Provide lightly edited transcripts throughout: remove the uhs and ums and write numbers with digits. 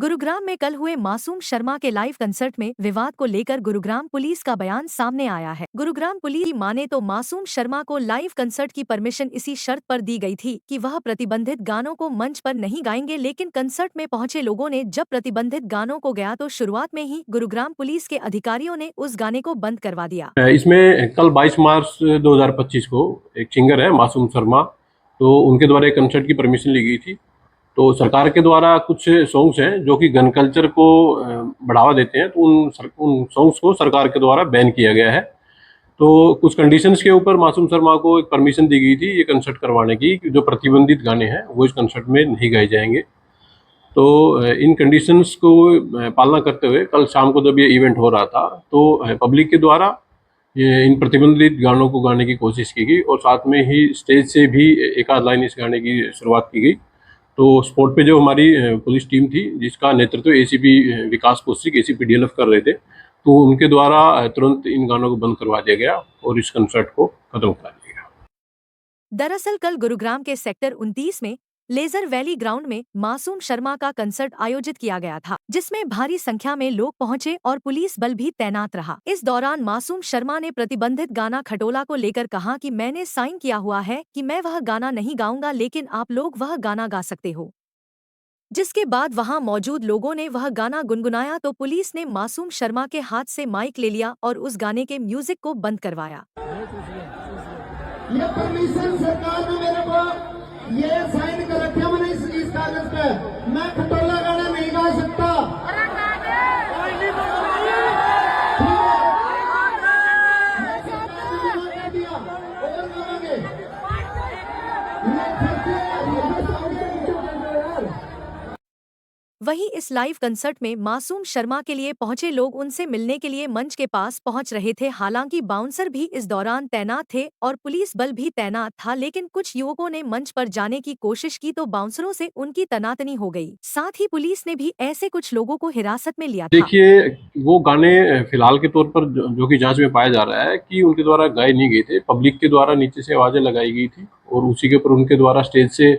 गुरुग्राम में कल हुए मासूम शर्मा के लाइव कंसर्ट में विवाद को लेकर गुरुग्राम पुलिस का बयान सामने आया है। गुरुग्राम पुलिस की माने तो मासूम शर्मा को लाइव कंसर्ट की परमिशन इसी शर्त पर दी गई थी कि वह प्रतिबंधित गानों को मंच पर नहीं गाएंगे, लेकिन कंसर्ट में पहुंचे लोगों ने जब प्रतिबंधित गानों को गाया तो शुरुआत में ही गुरुग्राम पुलिस के अधिकारियों ने उस गाने को बंद करवा दिया। इसमें कल 22 मार्च 2025 को एक सिंगर है मासूम शर्मा, तो उनके द्वारा एक कंसर्ट की परमिशन ली गई थी। तो सरकार के द्वारा कुछ सॉन्ग्स हैं जो कि गन कल्चर को बढ़ावा देते हैं, तो उन सॉन्ग्स को सरकार के द्वारा बैन किया गया है। तो कुछ कंडीशंस के ऊपर मासूम शर्मा को एक परमिशन दी गई थी ये कंसर्ट करवाने की, कि जो प्रतिबंधित गाने हैं वो इस कंसर्ट में नहीं गाए जाएंगे। तो इन कंडीशंस को पालना करते हुए कल शाम को जब ये इवेंट हो रहा था तो पब्लिक के द्वारा ये इन प्रतिबंधित गानों को गाने की कोशिश की गई और साथ में ही स्टेज से भी एक आध लाइन इस गाने की शुरुआत की गई। तो स्पॉट पे जो हमारी पुलिस टीम थी जिसका नेतृत्व एसीपी विकास कौशिक एसीपी डीएलएफ कर रहे थे, तो उनके द्वारा तुरंत इन गानों को बंद करवा दिया गया और इस कंसर्ट को खत्म करा दिया गया। दरअसल कल गुरुग्राम के सेक्टर 29 में लेजर वैली ग्राउंड में मासूम शर्मा का कंसर्ट आयोजित किया गया था, जिसमें भारी संख्या में लोग पहुंचे और पुलिस बल भी तैनात रहा। इस दौरान मासूम शर्मा ने प्रतिबंधित गाना खटोला को लेकर कहा कि मैंने साइन किया हुआ है कि मैं वह गाना नहीं गाऊंगा, लेकिन आप लोग वह गाना गा सकते हो। जिसके बाद वहां मौजूद लोगों ने वह गाना गुनगुनाया तो पुलिस ने मासूम शर्मा के हाथ से माइक ले लिया और उस गाने के म्यूजिक को बंद करवाया। ये परमिशन सरकार ने मेरे को ये साइन कर रखा, मैंने इस कागज पे मैं खटोला गाना नहीं गा सकता। वहीं इस लाइव कंसर्ट में मासूम शर्मा के लिए पहुंचे लोग उनसे मिलने के लिए मंच के पास पहुंच रहे थे। हालांकि बाउंसर भी इस दौरान तैनात थे और पुलिस बल भी तैनात था, लेकिन कुछ युवकों ने मंच पर जाने की कोशिश की तो बाउंसरों से उनकी तनातनी हो गई। साथ ही पुलिस ने भी ऐसे कुछ लोगों को हिरासत में लिया था। देखिए, वो गाने फिलहाल के तौर पर जो कि जांच में पाया जा रहा है कि उनके द्वारा गाए नहीं गए थे, पब्लिक के द्वारा नीचे से आवाजें लगाई गई थी और उसी के ऊपर उनके द्वारा स्टेज से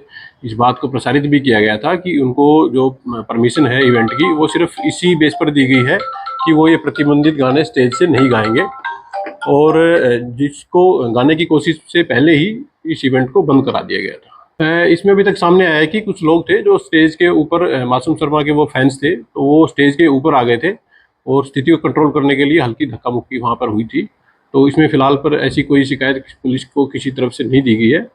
इस बात को प्रसारित भी किया गया था कि उनको जो परमिशन है इवेंट की वो सिर्फ इसी बेस पर दी गई है कि वो ये प्रतिबंधित गाने स्टेज से नहीं गाएंगे, और जिसको गाने की कोशिश से पहले ही इस इवेंट को बंद करा दिया गया था। इसमें अभी तक सामने आया है कि कुछ लोग थे जो स्टेज के ऊपर, मासूम शर्मा के वो फैंस थे, तो वो स्टेज के ऊपर आ गए थे और स्थिति को कंट्रोल करने के लिए हल्की धक्का मुक्की वहाँ पर हुई थी। तो इसमें फिलहाल पर ऐसी कोई शिकायत पुलिस को किसी तरफ से नहीं दी गई है,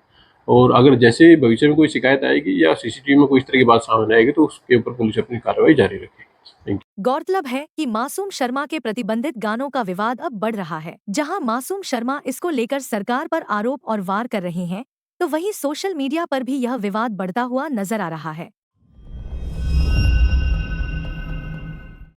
और अगर जैसे भविष्य में कोई शिकायत आएगी या सीसीटीवी में कोई इस तरह की बात सामने आएगी तो उसके ऊपर पुलिस अपनी कार्रवाई जारी रखेगी। गौरतलब है कि मासूम शर्मा के प्रतिबंधित गानों का विवाद अब बढ़ रहा है। जहां मासूम शर्मा इसको लेकर सरकार पर आरोप और वार कर रहे हैं, तो वहीं सोशल मीडिया पर भी यह विवाद बढ़ता हुआ नजर आ रहा है।